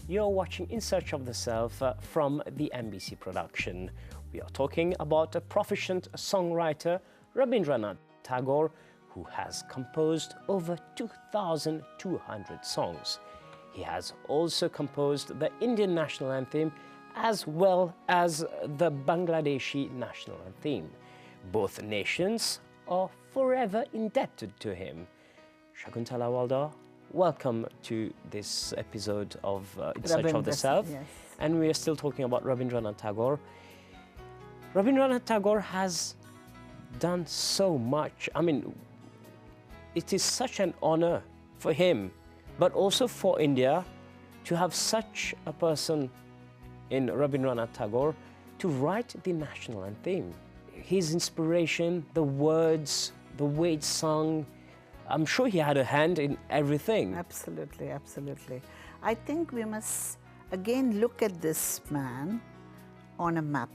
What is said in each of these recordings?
You're watching In Search of the Self from the MBC Production. We are talking about a proficient songwriter, Rabindranath Tagore, who has composed over 2,200 songs. He has also composed the Indian national anthem as well as the Bangladeshi national anthem. Both nations are forever indebted to him. Shakuntala Howaldar, welcome to this episode of In Search of the Self. Yes. And we are still talking about Rabindranath Tagore. Rabindranath Tagore has done so much. I mean, it is such an honor for him, but also for India, to have such a person in Rabindranath Tagore to write the national anthem. His inspiration, the words, the way it's sung, I'm sure he had a hand in everything. Absolutely, absolutely. I think we must again look at this man on a map.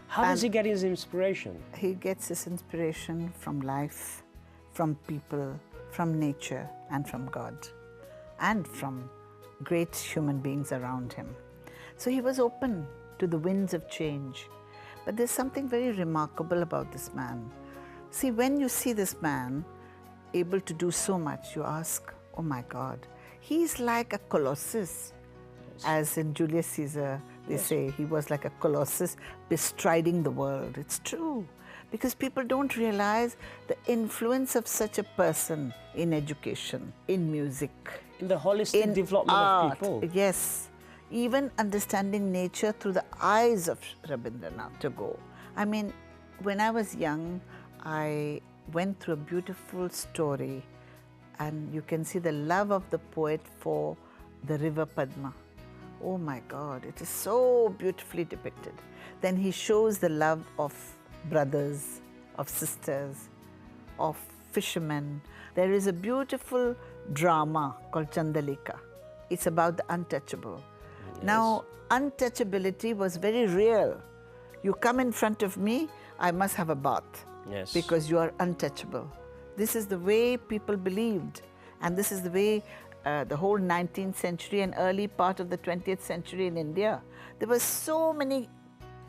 How does he get his inspiration? He gets his inspiration from life, from people, from nature, and from God, and from great human beings around him. So he was open to the winds of change. But there's something very remarkable about this man. See, when you see this man able to do so much, you ask, oh my God, he's like a colossus. Yes. As in Julius Caesar, they say he was like a colossus bestriding the world. It's true, because people don't realize the influence of such a person in education, in music, in the holistic development art, of people. Yes, even understanding nature through the eyes of Rabindranath Tagore. I mean, when I was young, I went through a beautiful story, and you can see the love of the poet for the river Padma. Oh my God, it is so beautifully depicted. Then he shows the love of brothers, of sisters, of fishermen. There is a beautiful drama called Chandalika. It's about the untouchable. Yes. Now, untouchability was very real. You come in front of me, I must have a bath. Yes. Because you are untouchable. This is the way people believed, and this is the way the whole 19th century and early part of the 20th century in India. There were so many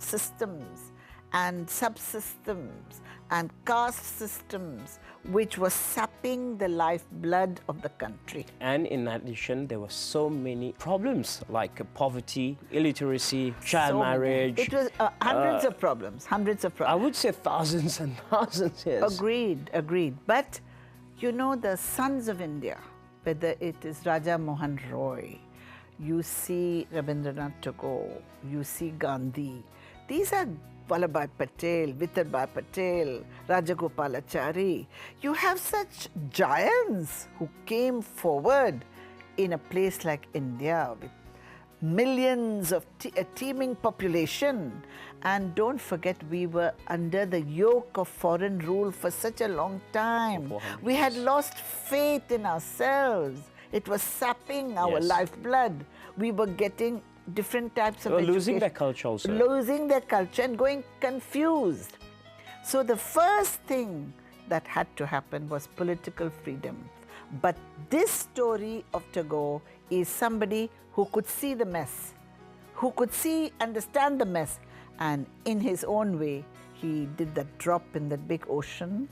systems and subsystems and caste systems which was sapping the lifeblood of the country. And in addition, there were so many problems like poverty, illiteracy, child marriage. It was hundreds of problems, hundreds of problems. I would say thousands and thousands, yes. Agreed, agreed. But, you know, the sons of India, whether it is Raja Mohan Roy, you see Rabindranath Tagore, you see Gandhi, these are Vallabhbhai Patel, Vitarbhai Patel, Rajagopalachari. You have such giants who came forward in a place like India with millions of a teeming population. And don't forget, we were under the yoke of foreign rule for such a long time. We had lost faith in ourselves. It was sapping our lifeblood. We were getting different types of education. Losing their culture also. Losing their culture and going confused. So the first thing that had to happen was political freedom. But this story of Tagore is somebody who could see the mess, who could understand the mess, and in his own way, he did that drop in the big ocean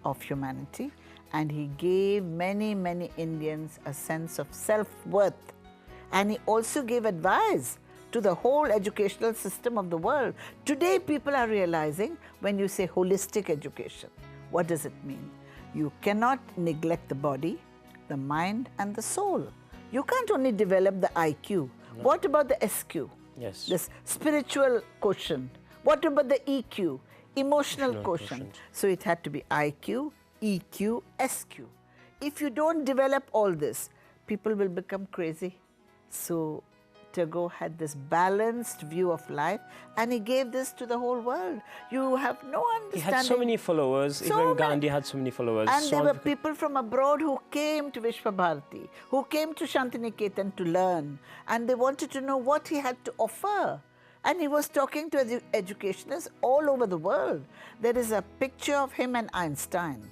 of humanity, and he gave many, many Indians a sense of self-worth. And he also gave advice to the whole educational system of the world. Today, people are realizing when you say holistic education, what does it mean? You cannot neglect the body, the mind, and the soul. You can't only develop the IQ. No. What about the SQ? Yes. This spiritual quotient. What about the EQ? Emotional quotient. So it had to be IQ, EQ, SQ. If you don't develop all this, people will become crazy. So Tagore had this balanced view of life, and he gave this to the whole world. You have no understanding. He had so many followers. Even Gandhi had so many followers. And there were people from abroad who came to Vishwabharati, who came to Shantiniketan to learn, and they wanted to know what he had to offer. And he was talking to educationists all over the world. There is a picture of him and Einstein.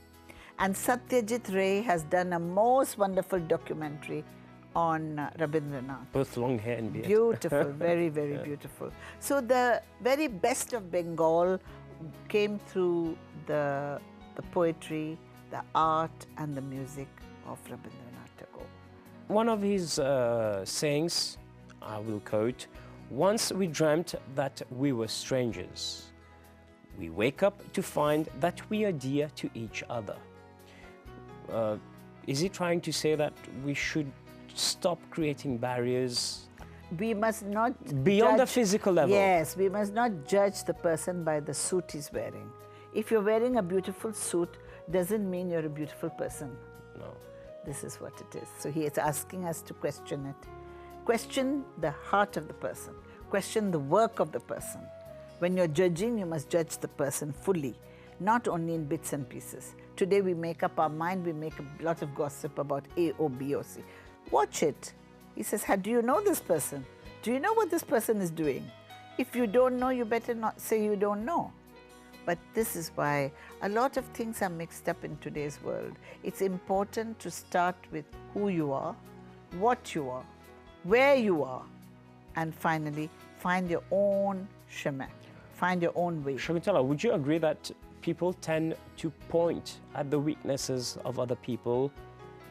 And Satyajit Ray has done a most wonderful documentary on Rabindranath. Both long hair and beard. Beautiful, very, very beautiful. So the very best of Bengal came through the poetry, the art and the music of Rabindranath Tagore. One of his sayings, I will quote, "Once we dreamt that we were strangers. We wake up to find that we are dear to each other." Is he trying to say that we should stop creating barriers? We must not beyond the judge, physical level. Yes, we must not judge the person by the suit he's wearing. If you're wearing a beautiful suit, doesn't mean you're a beautiful person. No. This is what it is. So he is asking us to question it. Question the heart of the person. Question the work of the person. When you're judging, you must judge the person fully, not only in bits and pieces. Today we make up our mind, we make a lot of gossip about A or B or C. Watch it. He says, do you know this person? Do you know what this person is doing? If you don't know, you better not say you don't know. But this is why a lot of things are mixed up in today's world. It's important to start with who you are, what you are, where you are, and finally find your own chemin, find your own way. Shakuntala, would you agree that people tend to point at the weaknesses of other people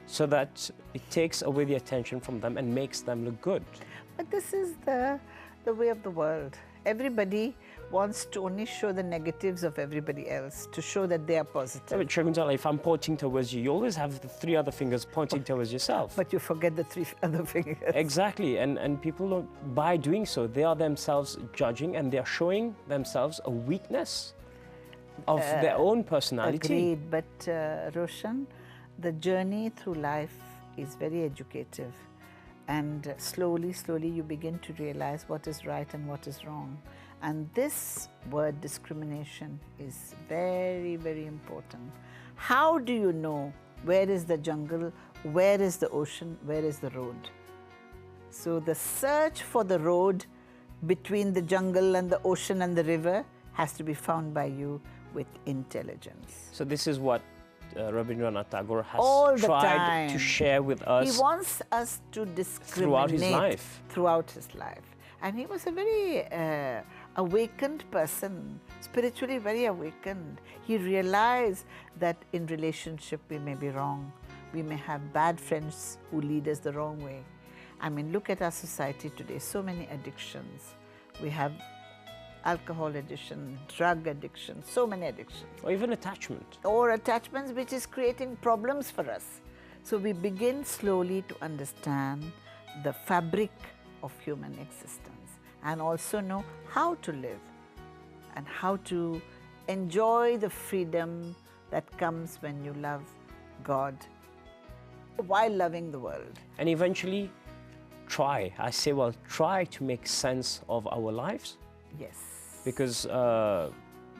so that it takes away the attention from them and makes them look good? But this is the way of the world. Everybody wants to only show the negatives of everybody else, to show that they are positive. Yeah, but Shakuntala, if I'm pointing towards you, you always have the three other fingers pointing towards yourself. But you forget the three other fingers. Exactly, and people don't, by doing so, they are themselves judging and they are showing themselves a weakness of their own personality. Agreed, but Roshan, the journey through life is very educative. And slowly, slowly you begin to realize what is right and what is wrong. And this word discrimination is very, very important. How do you know where is the jungle, where is the ocean, where is the road? So the search for the road between the jungle and the ocean and the river has to be found by you with intelligence. So this is what Rabindranath Tagore has tried to share with us. He wants us to discriminate throughout his life. Throughout his life. And he was a very awakened person, spiritually very awakened. He realized that in relationship we may be wrong. We may have bad friends who lead us the wrong way. I mean, look at our society today, so many addictions. We have alcohol addiction, drug addiction, so many addictions. Or even attachment. Or attachments which is creating problems for us. So we begin slowly to understand the fabric of human existence and also know how to live and how to enjoy the freedom that comes when you love God while loving the world. And eventually try to make sense of our lives. Yes. Because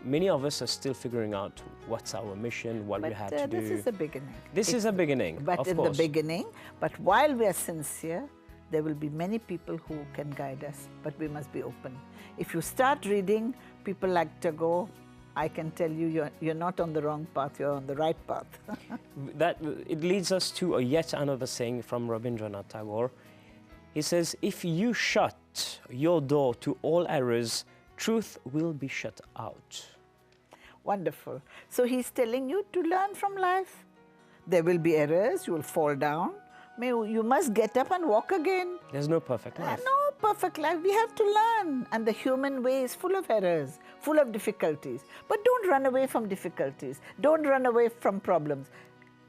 many of us are still figuring out what's our mission, what we have to do. This is the beginning. This is a beginning, but of in course. the beginning, but while we are sincere, there will be many people who can guide us, but we must be open. If you start reading people like Tagore, I can tell you, you're not on the wrong path, you're on the right path. It leads us to yet another saying from Rabindranath Tagore. He says, if you shut your door to all errors, truth will be shut out. Wonderful. So he's telling you to learn from life. There will be errors, you will fall down. You must get up and walk again. There's no perfect life. No perfect life. We have to learn. And the human way is full of errors, full of difficulties. But don't run away from difficulties. Don't run away from problems.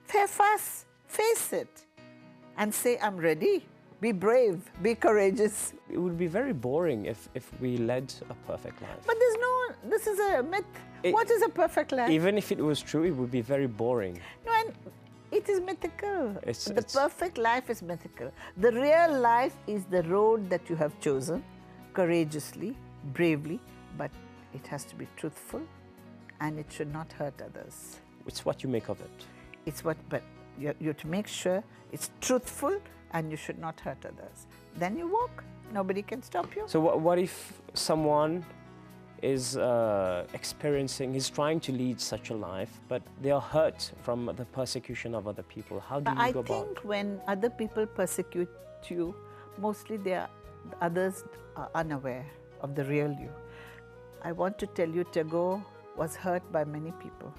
Face it. And say, I'm ready. Be brave. Be courageous. It would be very boring if we led a perfect life. But this is a myth. What is a perfect life? Even if it was true, it would be very boring. No, and it is mythical. The perfect life is mythical. The real life is the road that you have chosen, courageously, bravely, but it has to be truthful and it should not hurt others. It's what you make of it. But you have to make sure it's truthful and you should not hurt others. Then you walk. Nobody can stop you. So what if someone is experiencing, he's trying to lead such a life, but they are hurt from the persecution of other people. How do you go about? I think when other people persecute you, mostly others are unaware of the real you. I want to tell you, Tagore was hurt by many people.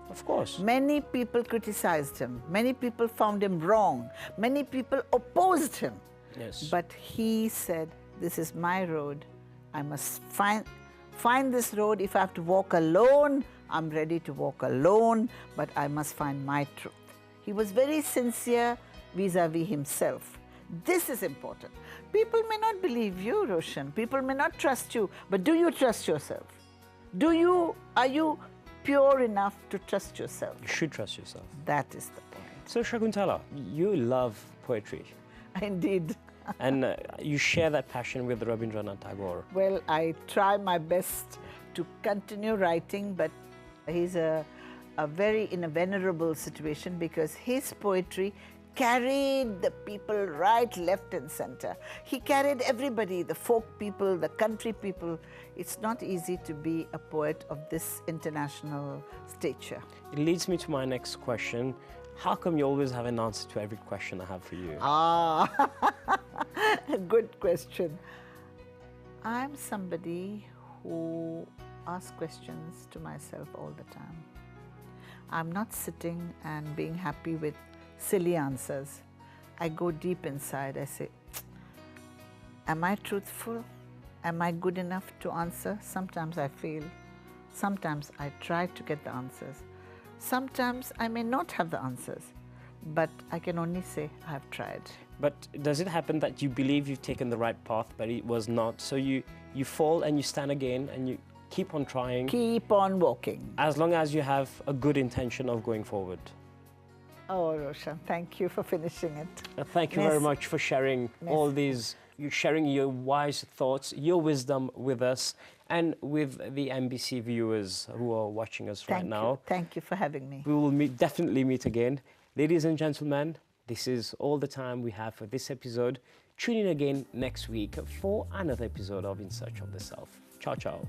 Of course. Many people criticized him. Many people found him wrong. Many people opposed him. Yes. But he said, this is my road. I must find this road. If I have to walk alone, I'm ready to walk alone, but I must find my truth. He was very sincere vis-a-vis himself. This is important. People may not believe you, Roshan. People may not trust you, but do you trust yourself? Are you pure enough to trust yourself? You should trust yourself. That is the point. So Shakuntala, you love poetry. Indeed. And you share that passion with Rabindranath Tagore. Well, I try my best to continue writing, but he's in a venerable situation because his poetry carried the people right, left and center. He carried everybody, the folk people, the country people. It's not easy to be a poet of this international stature. It leads me to my next question. How come you always have an answer to every question I have for you? Good question. I'm somebody who asks questions to myself all the time. I'm not sitting and being happy with silly answers. I go deep inside. I say, am I truthful? Am I good enough to answer? Sometimes I fail. Sometimes I try to get the answers. Sometimes I may not have the answers, but I can only say I have tried. But does it happen that you believe you've taken the right path, but it was not? So you fall and you stand again and you keep on trying? Keep on walking. As long as you have a good intention of going forward. Oh, Roshan, thank you for finishing it. Thank you very much for sharing all these, sharing your wise thoughts, your wisdom with us and with the MBC viewers who are watching us right now. Thank you for having me. We will definitely meet again. Ladies and gentlemen, this is all the time we have for this episode. Tune in again next week for another episode of In Search of the Self. Ciao, ciao.